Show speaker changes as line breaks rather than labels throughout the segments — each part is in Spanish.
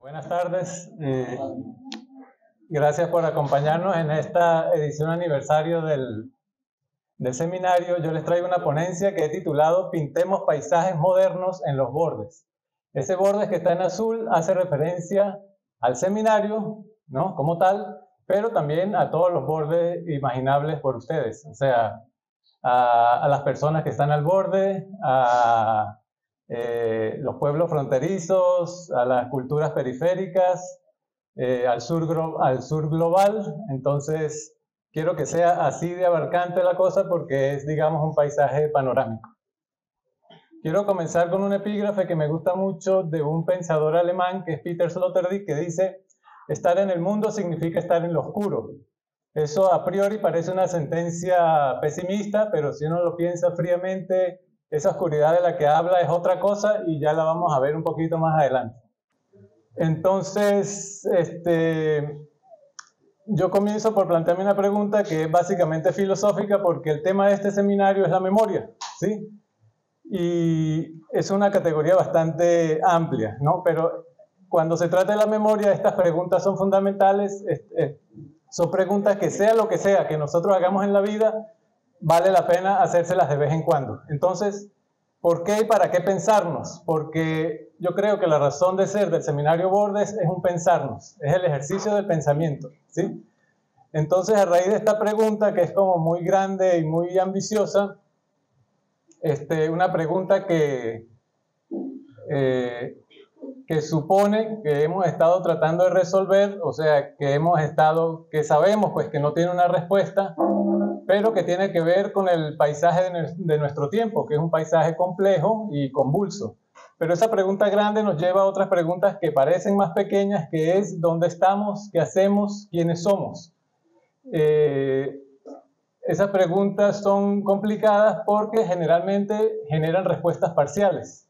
Buenas tardes, gracias por acompañarnos en esta edición aniversario del seminario. Yo les traigo una ponencia que he titulado Pintemos paisajes modernos en los bordes. Ese borde que está en azul hace referencia al seminario, ¿no?, como tal, pero también a todos los bordes imaginables por ustedes, o sea, a las personas que están al borde, a los pueblos fronterizos, a las culturas periféricas, al sur global. Entonces, quiero que sea así de abarcante la cosa porque es, digamos, un paisaje panorámico. Quiero comenzar con un epígrafe que me gusta mucho de un pensador alemán que es Peter Sloterdijk, que dice: estar en el mundo significa estar en lo oscuro. Eso a priori parece una sentencia pesimista, pero si uno lo piensa fríamente, esa oscuridad de la que habla es otra cosa y ya la vamos a ver un poquito más adelante. Entonces, yo comienzo por plantearme una pregunta que es básicamente filosófica, porque el tema de este seminario es la memoria, ¿sí? Y es una categoría bastante amplia, ¿no? Pero cuando se trata de la memoria, estas preguntas son fundamentales. Son preguntas que sea lo que sea que nosotros hagamos en la vida, vale la pena hacérselas de vez en cuando. Entonces, ¿por qué y para qué pensarnos? Porque yo creo que la razón de ser del Seminario Bordes es un pensarnos, es el ejercicio del pensamiento, ¿sí? Entonces, a raíz de esta pregunta, que es como muy grande y muy ambiciosa, una pregunta que supone que hemos estado tratando de resolver, o sea, que sabemos pues que no tiene una respuesta, pero que tiene que ver con el paisaje de nuestro tiempo, que es un paisaje complejo y convulso. Pero esa pregunta grande nos lleva a otras preguntas que parecen más pequeñas, que es: ¿dónde estamos? ¿Qué hacemos? ¿Quiénes somos? Esas preguntas son complicadas porque generalmente generan respuestas parciales.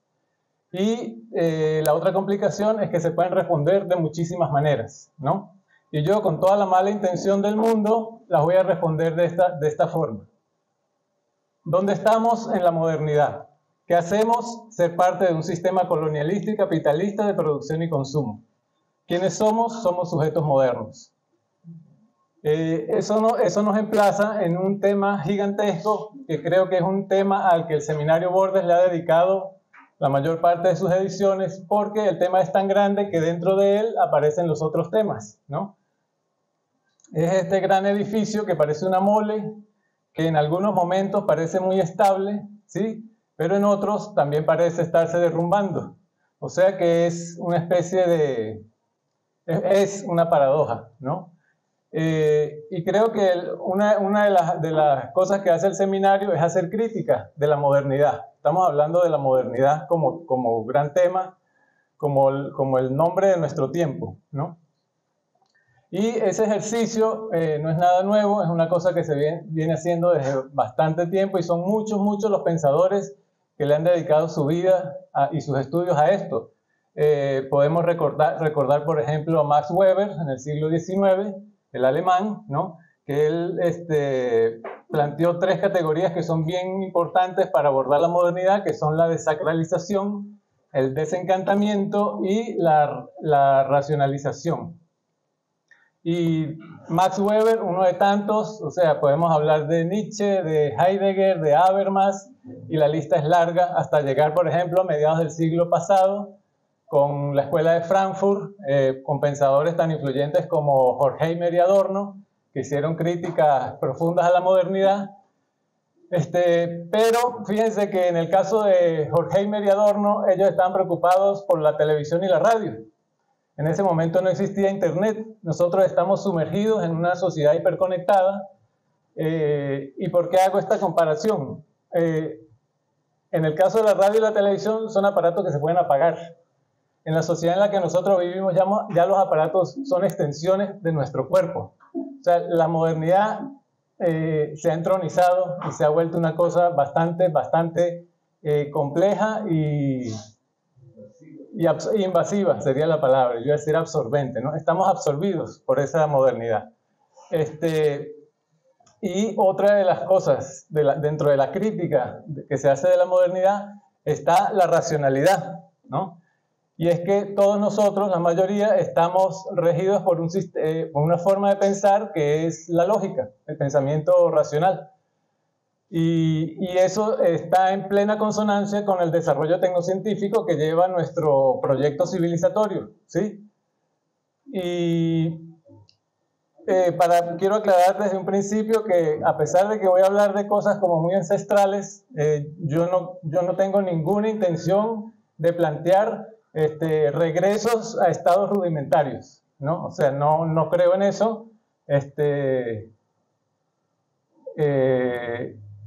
Y la otra complicación es que se pueden responder de muchísimas maneras, ¿no? Y yo, con toda la mala intención del mundo, las voy a responder de esta forma. ¿Dónde estamos en la modernidad? ¿Qué hacemos? Ser parte de un sistema colonialista y capitalista de producción y consumo. ¿Quiénes somos? Somos sujetos modernos. Eso nos emplaza en un tema gigantesco, que creo que es un tema al que el Seminario Bordes le ha dedicado la mayor parte de sus ediciones, porque el tema es tan grande que dentro de él aparecen los otros temas, ¿no? Es este gran edificio que parece una mole, que en algunos momentos parece muy estable, ¿sí?, pero en otros también parece estarse derrumbando. O sea que es una especie de... es una paradoja, ¿no? Y creo que una de las cosas que hace el seminario es hacer crítica de la modernidad. Estamos hablando de la modernidad como gran tema, como el nombre de nuestro tiempo, ¿no? Y ese ejercicio no es nada nuevo, es una cosa que se viene haciendo desde bastante tiempo, y son muchos los pensadores que le han dedicado su vida y sus estudios a esto. Podemos recordar, por ejemplo, a Max Weber en el siglo XIX, el alemán, ¿no?, que él planteó tres categorías que son bien importantes para abordar la modernidad, que son la desacralización, el desencantamiento y la racionalización. Y Max Weber, uno de tantos, o sea, podemos hablar de Nietzsche, de Heidegger, de Habermas, y la lista es larga hasta llegar, por ejemplo, a mediados del siglo pasado, con la Escuela de Frankfurt, con pensadores tan influyentes como Horkheimer y Adorno, que hicieron críticas profundas a la modernidad. Pero fíjense que en el caso de Horkheimer y Adorno, ellos estaban preocupados por la televisión y la radio. En ese momento no existía internet. Nosotros estamos sumergidos en una sociedad hiperconectada. ¿Y por qué hago esta comparación? En el caso de la radio y la televisión, son aparatos que se pueden apagar. En la sociedad en la que nosotros vivimos, ya los aparatos son extensiones de nuestro cuerpo. O sea, la modernidad se ha entronizado y se ha vuelto una cosa bastante compleja y invasiva, sería la palabra. Yo iba a decir absorbente, ¿no? Estamos absorbidos por esa modernidad. Y otra de las cosas dentro de la crítica que se hace de la modernidad está la racionalidad, ¿no? y es que todos nosotros, la mayoría, estamos regidos por una forma de pensar que es la lógica, el pensamiento racional. Y eso está en plena consonancia con el desarrollo tecnocientífico que lleva nuestro proyecto civilizatorio, ¿sí? Y quiero aclarar desde un principio que, a pesar de que voy a hablar de cosas como muy ancestrales, yo no tengo ninguna intención de plantear regresos a estados rudimentarios, ¿no? O sea, no creo en eso.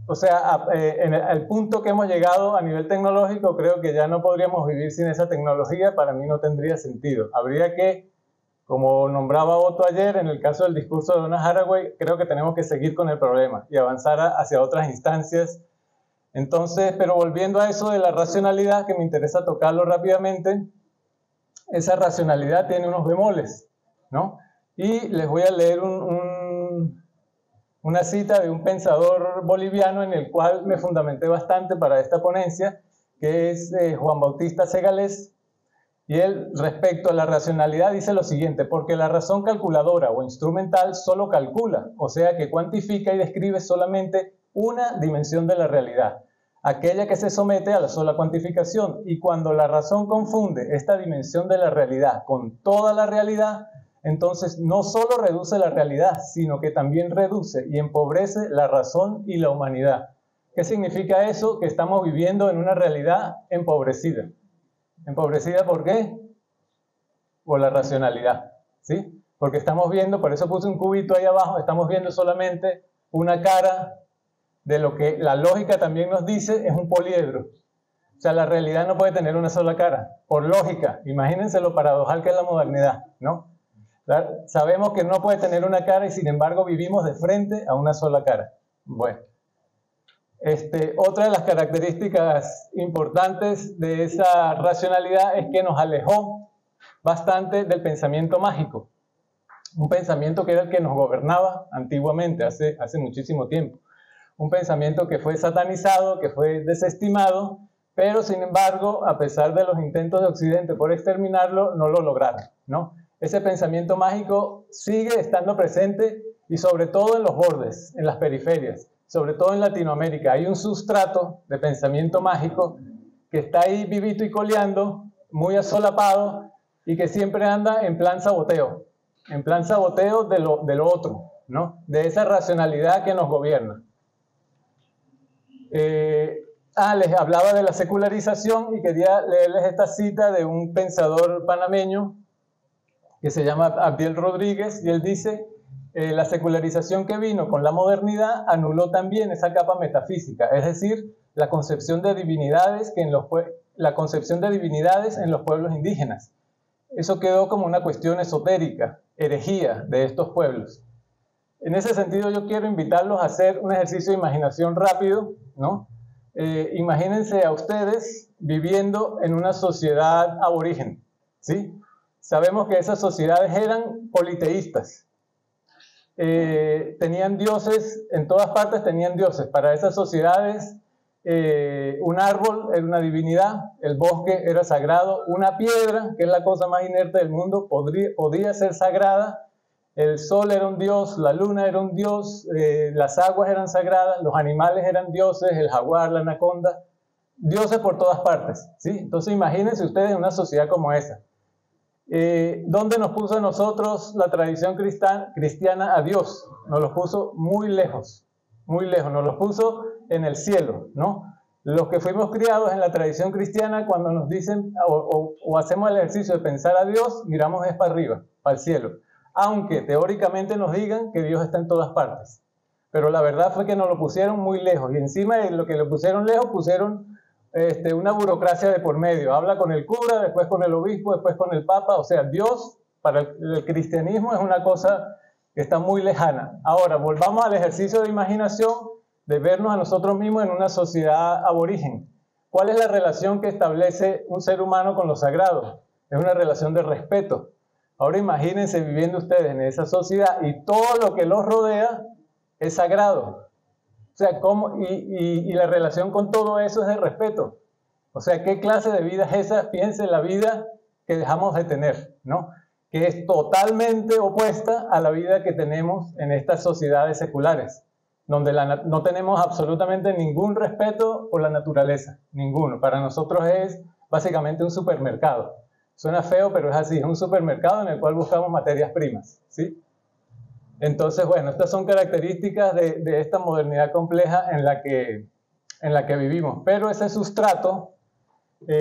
O sea, al punto que hemos llegado a nivel tecnológico, creo que ya no podríamos vivir sin esa tecnología. Para mí no tendría sentido. Habría que, como nombraba Otto ayer, en el caso del discurso de Donna Haraway, creo que tenemos que seguir con el problema y avanzar hacia otras instancias. Entonces, pero volviendo a eso de la racionalidad, que me interesa tocarlo rápidamente, esa racionalidad tiene unos bemoles, ¿no? Y les voy a leer una cita de un pensador boliviano en el cual me fundamenté bastante para esta ponencia, que es Juan Bautista Segales, y él respecto a la racionalidad dice lo siguiente: porque la razón calculadora o instrumental solo calcula, o sea que cuantifica y describe solamente una dimensión de la realidad, aquella que se somete a la sola cuantificación, y cuando la razón confunde esta dimensión de la realidad con toda la realidad, entonces no solo reduce la realidad, sino que también reduce y empobrece la razón y la humanidad. ¿Qué significa eso? Que estamos viviendo en una realidad empobrecida. ¿Empobrecida por qué? Por la racionalidad, ¿sí? Porque estamos viendo, por eso puse un cubito ahí abajo, estamos viendo solamente una cara de lo que la lógica también nos dice es un poliedro. O sea, la realidad no puede tener una sola cara, por lógica. Imagínense lo paradojal que es la modernidad, ¿no? Sabemos que no puede tener una cara y sin embargo vivimos de frente a una sola cara. Bueno, otra de las características importantes de esa racionalidad es que nos alejó bastante del pensamiento mágico. Un pensamiento que era el que nos gobernaba antiguamente, hace muchísimo tiempo. Un pensamiento que fue satanizado, que fue desestimado, pero sin embargo, a pesar de los intentos de Occidente por exterminarlo, no lo lograron, ¿no? Ese pensamiento mágico sigue estando presente y sobre todo en los bordes, en las periferias, sobre todo en Latinoamérica. Hay un sustrato de pensamiento mágico que está ahí vivito y coleando, muy asolapado, y que siempre anda en plan saboteo de lo otro, ¿no? De esa racionalidad que nos gobierna. Les hablaba de la secularización y quería leerles esta cita de un pensador panameño que se llama Abdiel Rodríguez, y él dice: la secularización que vino con la modernidad anuló también esa capa metafísica, es decir, la concepción de divinidades en los pueblos indígenas. Eso quedó como una cuestión esotérica, herejía de estos pueblos. En ese sentido, yo quiero invitarlos a hacer un ejercicio de imaginación rápido, ¿no? Imagínense a ustedes viviendo en una sociedad aborigen, ¿sí? Sabemos que esas sociedades eran politeístas. Tenían dioses, en todas partes tenían dioses. Para esas sociedades, un árbol era una divinidad, el bosque era sagrado, una piedra, que es la cosa más inerte del mundo, podía ser sagrada. El sol era un dios, la luna era un dios, las aguas eran sagradas, los animales eran dioses, el jaguar, la anaconda, dioses por todas partes, ¿sí? Entonces imagínense ustedes en una sociedad como esa. ¿Dónde nos puso a nosotros la tradición cristiana a Dios? Nos los puso muy lejos, nos los puso en el cielo, ¿no? Los que fuimos criados en la tradición cristiana, cuando nos dicen o hacemos el ejercicio de pensar a Dios, miramos es para arriba, para el cielo. Aunque teóricamente nos digan que Dios está en todas partes. Pero la verdad fue que nos lo pusieron muy lejos, y encima de lo que lo pusieron lejos, pusieron una burocracia de por medio. Habla con el cura, después con el obispo, después con el papa. O sea, Dios para el cristianismo es una cosa que está muy lejana. Ahora, volvamos al ejercicio de imaginación, de vernos a nosotros mismos en una sociedad aborigen. ¿Cuál es la relación que establece un ser humano con lo sagrado? Es una relación de respeto. Ahora imagínense viviendo ustedes en esa sociedad y todo lo que los rodea es sagrado. O sea, y la relación con todo eso es de respeto. O sea, ¿qué clase de vida es esa? Fíjense la vida que dejamos de tener, ¿no? Que es totalmente opuesta a la vida que tenemos en estas sociedades seculares, donde no tenemos absolutamente ningún respeto por la naturaleza, ninguno. Para nosotros es básicamente un supermercado. Suena feo, pero es así, es un supermercado en el cual buscamos materias primas, ¿sí? Entonces, bueno, estas son características de esta modernidad compleja en la que vivimos. Pero ese sustrato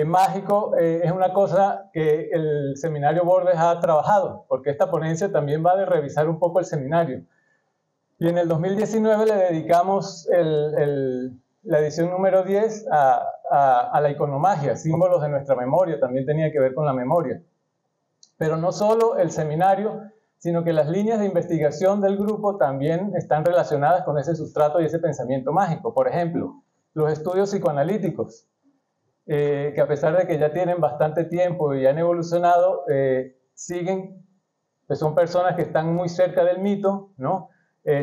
mágico es una cosa que el Seminario Bordes ha trabajado, porque esta ponencia también va de revisar un poco el seminario. Y en el 2019 le dedicamos la edición número 10 a la iconomagia, símbolos de nuestra memoria, también tenía que ver con la memoria. Pero no solo el seminario, sino que las líneas de investigación del grupo también están relacionadas con ese sustrato y ese pensamiento mágico. Por ejemplo, los estudios psicoanalíticos, que a pesar de que ya tienen bastante tiempo y han evolucionado, siguen, pues son personas que están muy cerca del mito, ¿no?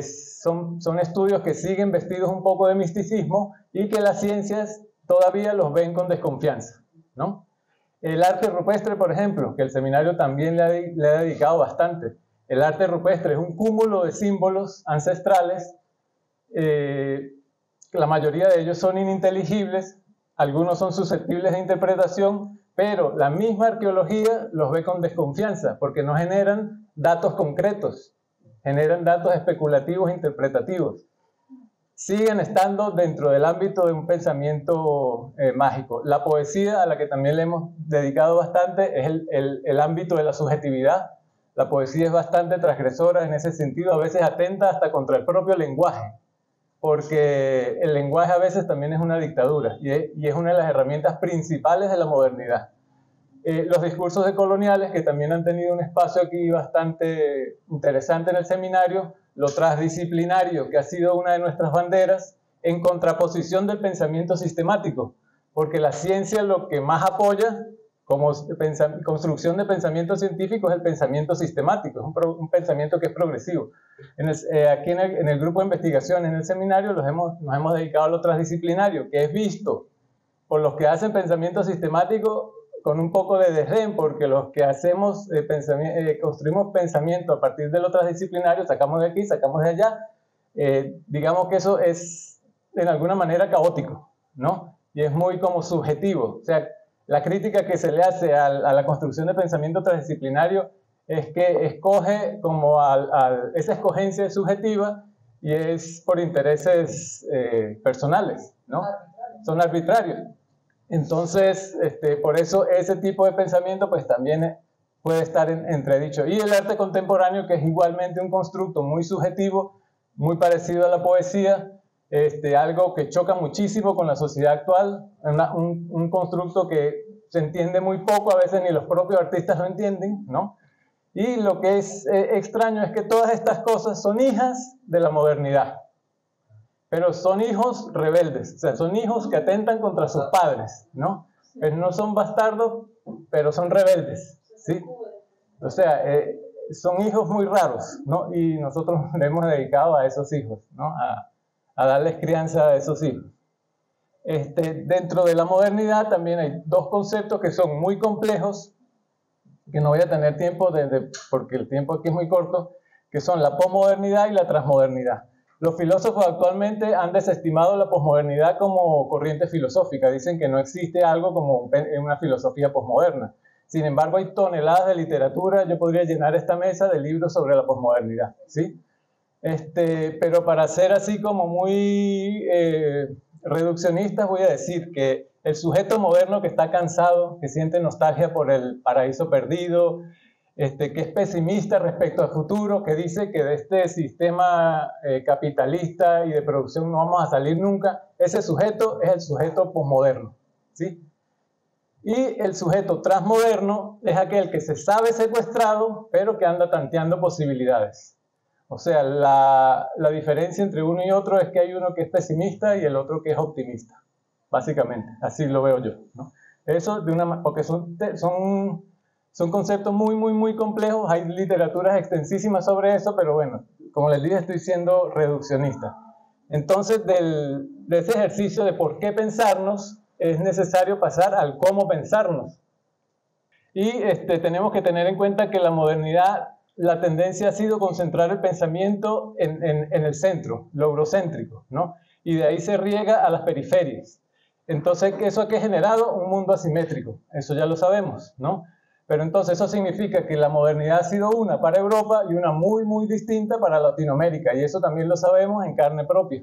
Son estudios que siguen vestidos un poco de misticismo y que las ciencias todavía los ven con desconfianza, ¿no? El arte rupestre, por ejemplo, que el seminario también le ha dedicado bastante. El arte rupestre es un cúmulo de símbolos ancestrales, la mayoría de ellos son ininteligibles, algunos son susceptibles de interpretación, pero la misma arqueología los ve con desconfianza porque no generan datos concretos, generan datos especulativos e interpretativos. Siguen estando dentro del ámbito de un pensamiento mágico. La poesía, a la que también le hemos dedicado bastante, es el ámbito de la subjetividad. La poesía es bastante transgresora en ese sentido, a veces atenta hasta contra el propio lenguaje, porque el lenguaje a veces también es una dictadura y es una de las herramientas principales de la modernidad. Los discursos decoloniales, que también han tenido un espacio aquí bastante interesante en el seminario, lo transdisciplinario, que ha sido una de nuestras banderas, en contraposición del pensamiento sistemático, porque la ciencia lo que más apoya como construcción de pensamiento científico es el pensamiento sistemático, es un pensamiento que es progresivo. Aquí en el grupo de investigación, en el seminario, nos hemos dedicado a lo transdisciplinario, que es visto por los que hacen pensamiento sistemático con un poco de desdén, porque los que hacemos construimos pensamiento a partir de lo transdisciplinario, sacamos de aquí, sacamos de allá, digamos que eso es en alguna manera caótico, ¿no? Y es muy como subjetivo. O sea, la crítica que se le hace a la construcción de pensamiento transdisciplinario es que escoge como esa escogencia es subjetiva y es por intereses personales, ¿no? Son arbitrarios. Entonces, por eso ese tipo de pensamiento pues también puede estar entredicho. Y el arte contemporáneo, que es igualmente un constructo muy subjetivo, muy parecido a la poesía, algo que choca muchísimo con la sociedad actual, un constructo que se entiende muy poco, a veces ni los propios artistas lo entienden, ¿no? Y lo que es extraño es que todas estas cosas son hijas de la modernidad, pero son hijos rebeldes, o sea, son hijos que atentan contra sus padres, ¿no? Pero no son bastardos, pero son rebeldes, ¿sí? O sea, son hijos muy raros, ¿no? Y nosotros le hemos dedicado a esos hijos, ¿no? A darles crianza a esos hijos. Dentro de la modernidad también hay dos conceptos que son muy complejos, que no voy a tener tiempo porque el tiempo aquí es muy corto, que son la posmodernidad y la transmodernidad. Los filósofos actualmente han desestimado la posmodernidad como corriente filosófica, dicen que no existe algo como una filosofía posmoderna. Sin embargo, hay toneladas de literatura, yo podría llenar esta mesa de libros sobre la posmodernidad, ¿sí? Pero para ser así como muy reduccionistas, voy a decir que el sujeto moderno que está cansado, que siente nostalgia por el paraíso perdido, que es pesimista respecto al futuro, que dice que de este sistema capitalista y de producción no vamos a salir nunca, ese sujeto es el sujeto posmoderno, ¿sí? Y el sujeto transmoderno es aquel que se sabe secuestrado, pero que anda tanteando posibilidades. O sea, la diferencia entre uno y otro es que hay uno que es pesimista y el otro que es optimista, básicamente, así lo veo yo, ¿no? Eso porque son conceptos muy, muy, muy complejos, hay literaturas extensísimas sobre eso, pero bueno, como les dije, estoy siendo reduccionista. Entonces, de ese ejercicio de por qué pensarnos, es necesario pasar al cómo pensarnos. Y tenemos que tener en cuenta que la modernidad, la tendencia ha sido concentrar el pensamiento en el centro, lo eurocéntrico, ¿no? Y de ahí se riega a las periferias. Entonces, ¿eso qué ha generado? Un mundo asimétrico, eso ya lo sabemos, ¿no? Pero entonces eso significa que la modernidad ha sido una para Europa y una muy, muy distinta para Latinoamérica, y eso también lo sabemos en carne propia.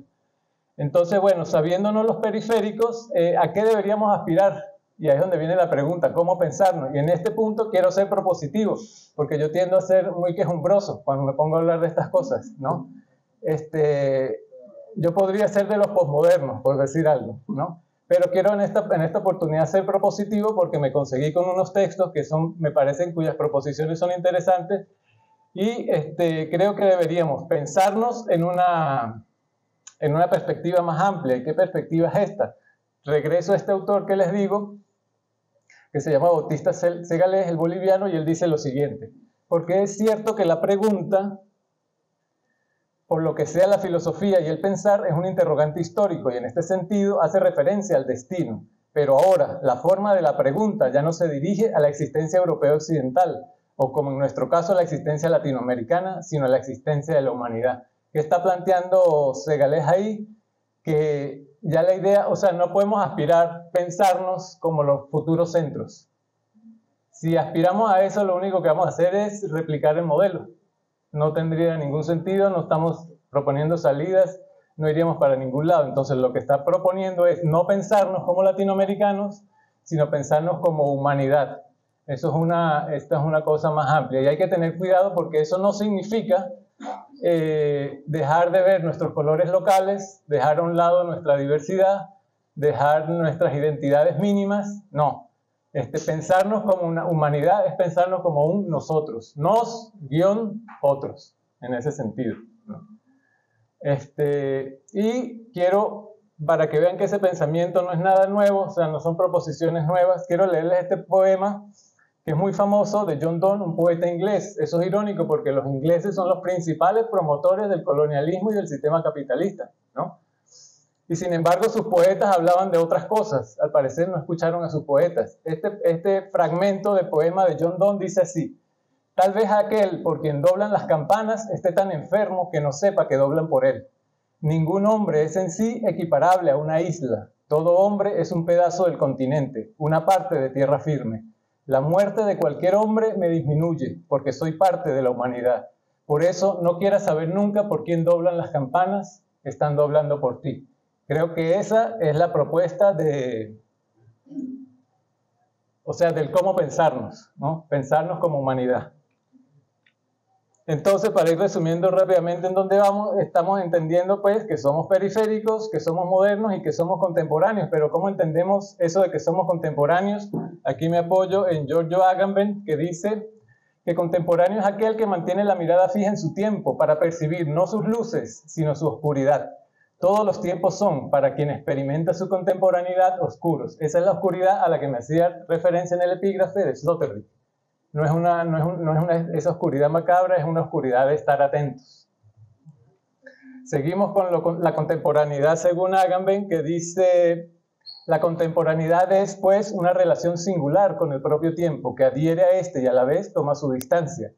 Entonces, bueno, sabiéndonos los periféricos, ¿a qué deberíamos aspirar? Y ahí es donde viene la pregunta, ¿cómo pensarnos? Y en este punto quiero ser propositivo, porque yo tiendo a ser muy quejumbroso cuando me pongo a hablar de estas cosas, ¿no? Yo podría ser de los posmodernos, por decir algo, ¿no? Pero quiero en esta oportunidad ser propositivo porque me conseguí con unos textos que me parecen cuyas proposiciones son interesantes y creo que deberíamos pensarnos en una perspectiva más amplia. ¿Y qué perspectiva es esta? Regreso a este autor que les digo, que se llama Bautista Segalés, el boliviano, y él dice lo siguiente: porque es cierto que la pregunta, por lo que sea la filosofía y el pensar, es un interrogante histórico y en este sentido hace referencia al destino. Pero ahora, la forma de la pregunta ya no se dirige a la existencia europea occidental, o como en nuestro caso la existencia latinoamericana, sino a la existencia de la humanidad. ¿Qué está planteando Segalés ahí? Que ya la idea, o sea, no podemos aspirar, pensarnos como los futuros centros. Si aspiramos a eso, lo único que vamos a hacer es replicar el modelo. No tendría ningún sentido, no estamos proponiendo salidas, no iríamos para ningún lado. Entonces lo que está proponiendo es no pensarnos como latinoamericanos, sino pensarnos como humanidad. Esta es una cosa más amplia y hay que tener cuidado porque eso no significa dejar de ver nuestros colores locales, dejar a un lado nuestra diversidad, dejar nuestras identidades mínimas, no. Pensarnos como una humanidad es pensarnos como un nosotros, nos-otros, en ese sentido, ¿no? Y quiero, para que vean que ese pensamiento no es nada nuevo, o sea, no son proposiciones nuevas, quiero leerles este poema que es muy famoso de John Donne, un poeta inglés. Eso es irónico porque los ingleses son los principales promotores del colonialismo y del sistema capitalista, ¿no? Y sin embargo sus poetas hablaban de otras cosas. Al parecer no escucharon a sus poetas. Este fragmento de poema de John Donne dice así: tal vez aquel por quien doblan las campanas esté tan enfermo que no sepa que doblan por él. Ningún hombre es en sí equiparable a una isla. Todo hombre es un pedazo del continente, una parte de tierra firme. La muerte de cualquier hombre me disminuye, porque soy parte de la humanidad. Por eso no quieras saber nunca por quién doblan las campanas, están doblando por ti. Creo que esa es la propuesta del cómo pensarnos, ¿no? Pensarnos como humanidad. Entonces, para ir resumiendo rápidamente en dónde vamos, estamos entendiendo pues que somos periféricos, que somos modernos y que somos contemporáneos. Pero ¿cómo entendemos eso de que somos contemporáneos? Aquí me apoyo en Giorgio Agamben, que dice que contemporáneo es aquel que mantiene la mirada fija en su tiempo para percibir no sus luces, sino su oscuridad. Todos los tiempos son, para quien experimenta su contemporaneidad, oscuros. Esa es la oscuridad a la que me hacía referencia en el epígrafe de Sloterdijk. No es esa oscuridad macabra, es una oscuridad de estar atentos. Seguimos con la contemporaneidad según Agamben, que dice: la contemporaneidad es, pues, una relación singular con el propio tiempo, que adhiere a este y a la vez toma su distancia.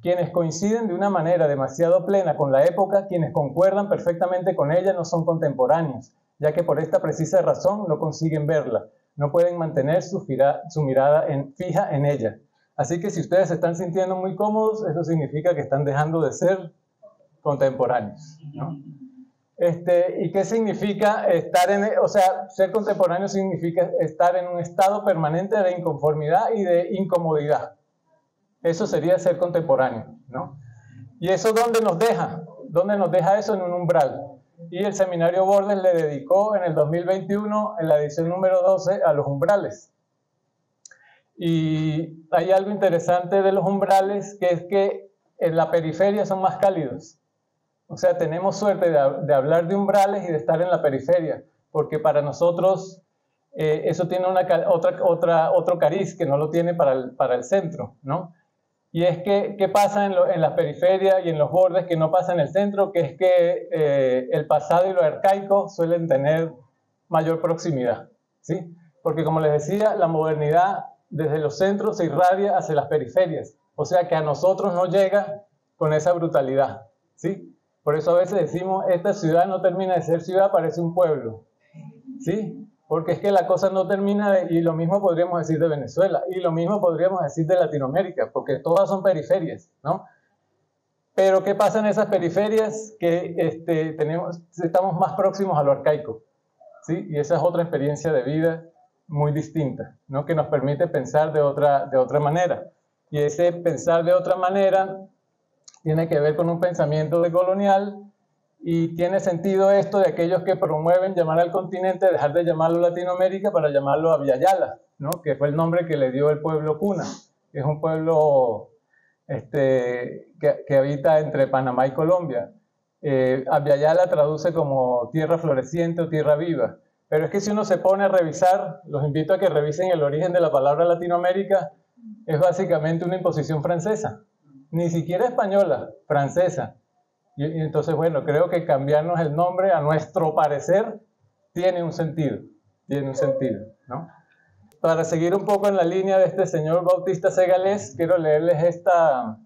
Quienes coinciden de una manera demasiado plena con la época, quienes concuerdan perfectamente con ella, no son contemporáneos, ya que por esta precisa razón no consiguen verla, no pueden mantener su mirada fija en ella. Así que si ustedes se están sintiendo muy cómodos, eso significa que están dejando de ser contemporáneos, ¿no? ¿Y qué significa ser contemporáneo? Significa estar en un estado permanente de inconformidad y de incomodidad. Eso sería ser contemporáneo, ¿no? ¿Y eso dónde nos deja? ¿Dónde nos deja eso? En un umbral. Y el seminario Bordes le dedicó en el 2021, en la edición número 12, a los umbrales. Y hay algo interesante de los umbrales, que es que en la periferia son más cálidos. O sea, tenemos suerte de hablar de umbrales y de estar en la periferia, porque para nosotros eso tiene otro cariz que no lo tiene para el centro, ¿no? Y es que, ¿qué pasa en la periferia y en los bordes que no pasa en el centro? Que es que el pasado y lo arcaico suelen tener mayor proximidad, ¿sí? Porque como les decía, la modernidad desde los centros se irradia hacia las periferias. O sea que a nosotros no llega con esa brutalidad, ¿sí? Por eso a veces decimos, esta ciudad no termina de ser ciudad, parece un pueblo, ¿sí? Porque es que la cosa no termina y lo mismo podríamos decir de Venezuela, y lo mismo podríamos decir de Latinoamérica, porque todas son periferias, ¿no? Pero ¿qué pasa en esas periferias? Que estamos más próximos a lo arcaico, ¿sí? Y esa es otra experiencia de vida muy distinta, ¿no? Que nos permite pensar de otra manera. Y ese pensar de otra manera tiene que ver con un pensamiento decolonial, y tiene sentido esto de aquellos que promueven llamar al continente, dejar de llamarlo Latinoamérica para llamarlo Abya-Yala, ¿no? Que fue el nombre que le dio el pueblo Puna, que es un pueblo que habita entre Panamá y Colombia. Abya-Yala traduce como tierra floreciente o tierra viva. Pero es que si uno se pone a revisar, los invito a que revisen el origen de la palabra Latinoamérica, es básicamente una imposición francesa. Ni siquiera española, francesa. Y entonces, bueno, creo que cambiarnos el nombre, a nuestro parecer, tiene un sentido, ¿no? Para seguir un poco en la línea de este señor Bautista Segales, quiero leerles esta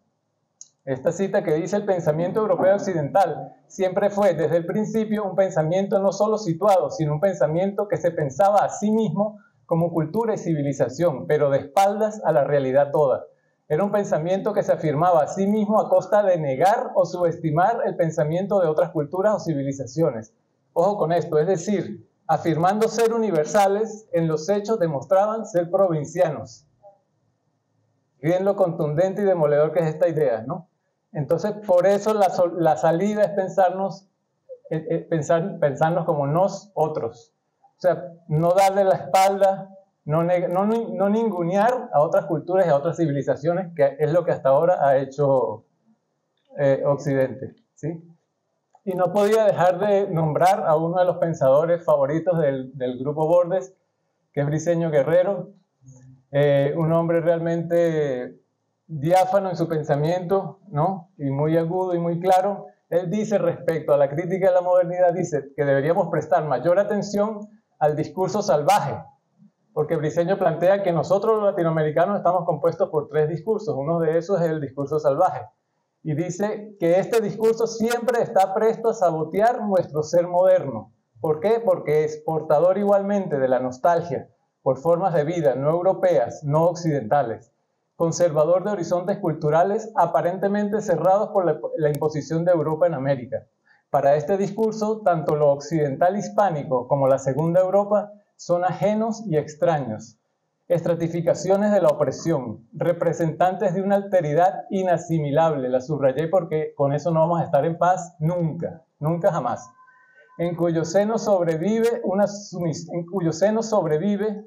cita que dice: el pensamiento europeo occidental siempre fue, desde el principio, un pensamiento no solo situado, sino un pensamiento que se pensaba a sí mismo como cultura y civilización, pero de espaldas a la realidad toda. Era un pensamiento que se afirmaba a sí mismo a costa de negar o subestimar el pensamiento de otras culturas o civilizaciones. Ojo con esto, es decir, afirmando ser universales, en los hechos demostraban ser provincianos. Bien lo contundente y demoledor que es esta idea, ¿no? Entonces, por eso la salida es pensarnos como nosotros. O sea, no darle la espalda, no ningunear a otras culturas y a otras civilizaciones, que es lo que hasta ahora ha hecho Occidente, ¿sí? Y no podía dejar de nombrar a uno de los pensadores favoritos del grupo Bordes, que es Briceño Guerrero, un hombre realmente diáfano en su pensamiento, ¿no? Y muy agudo y muy claro. Él dice respecto a la crítica de la modernidad, dice que deberíamos prestar mayor atención al discurso salvaje, porque Briceño plantea que nosotros los latinoamericanos estamos compuestos por 3 discursos, uno de esos es el discurso salvaje, y dice que este discurso siempre está presto a sabotear nuestro ser moderno. ¿Por qué? Porque es portador igualmente de la nostalgia por formas de vida no europeas, no occidentales, conservador de horizontes culturales aparentemente cerrados por la imposición de Europa en América. Para este discurso, tanto lo occidental hispánico como la segunda Europa son ajenos y extraños, estratificaciones de la opresión, representantes de una alteridad inasimilable. La subrayé porque con eso no vamos a estar en paz nunca, nunca jamás. En cuyo seno sobrevive,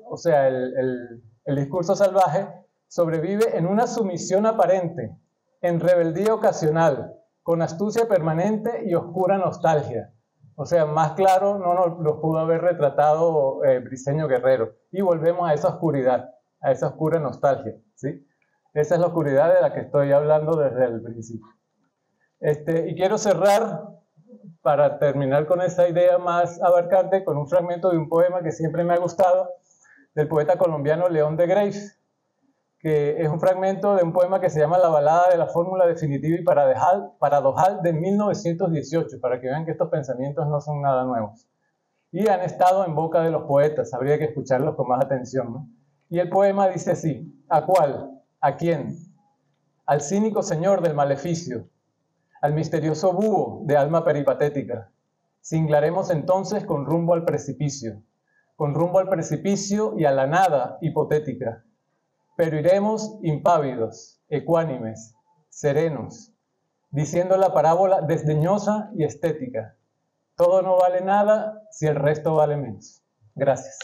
o sea, el discurso salvaje, sobrevive en una sumisión aparente, en rebeldía ocasional, con astucia permanente y oscura nostalgia. O sea, más claro no nos lo pudo haber retratado Briceño Guerrero. Y volvemos a esa oscuridad, a esa oscura nostalgia, ¿sí? Esa es la oscuridad de la que estoy hablando desde el principio. Y quiero cerrar, para terminar con esa idea más abarcante, con un fragmento de un poema que siempre me ha gustado, del poeta colombiano León de Greiff, que es un fragmento de un poema que se llama La balada de la fórmula definitiva y paradojal de 1918, para que vean que estos pensamientos no son nada nuevos. Y han estado en boca de los poetas, habría que escucharlos con más atención, ¿no? Y el poema dice así: ¿a cuál? ¿A quién? Al cínico señor del maleficio, al misterioso búho de alma peripatética. Singlaremos entonces con rumbo al precipicio y a la nada hipotética. Pero iremos impávidos, ecuánimes, serenos, diciendo la parábola desdeñosa y estética: todo no vale nada si el resto vale menos. Gracias.